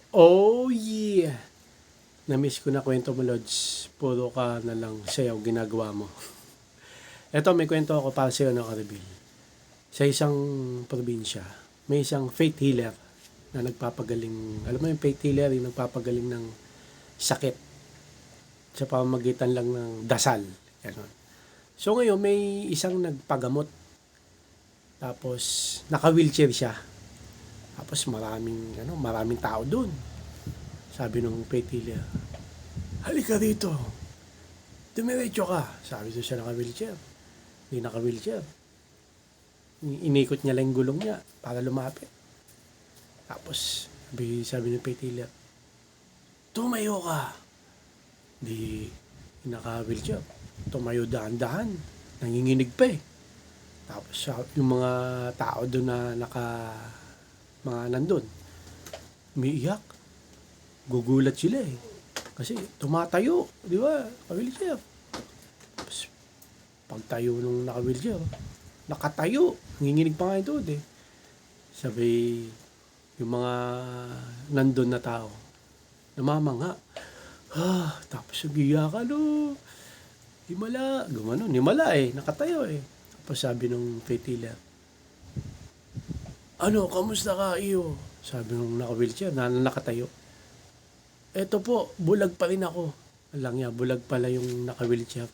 Oh yeah! Na-miss ko na kwento mo, Lods. Puro ka na lang sayaw ginagawa mo. Eto, may kwento ako para sa'yo na Karibil. Sa isang probinsya, may isang faith healer na nagpapagaling. Alam mo yung faith healer, yung nagpapagaling ng sakit sa pamamagitan lang ng dasal. Ganon. So ngayon, may isang nagpagamot. Tapos, naka-wheelchair siya. Tapos maraming tao doon. Sabi nung faith healer, halika dito. Dumiretso ka. Sabi doon siya naka-wheelchair. Hindi naka-wheelchair. Inikot niya lang yung gulong niya para lumapit. Tapos, sabi ng faith healer, tumayo ka. Di, naka-wheelchair. Tumayo dahan-dahan. Nanginginig pa eh. Tapos, yung mga tao doon na mga nandun, umiiyak. Gugulat sila eh. Kasi tumatayo, di ba? Naka-wheelchair. Tapos, pagtayo nung naka-wheelchair, nakatayo. Nanginginig pa nga ito eh. Sabi, yung mga nandun na tao, namamanga. Tapos umiiyak himala. Gumanon, himala eh. Nakatayo eh. Tapos sabi nung faith healer, ano, kamusta ka iyo? Sabi nung naka-wheelchair, nakatayo. Eto po, bulag pa rin ako. Alang niya, bulag pala yung naka-wheelchair.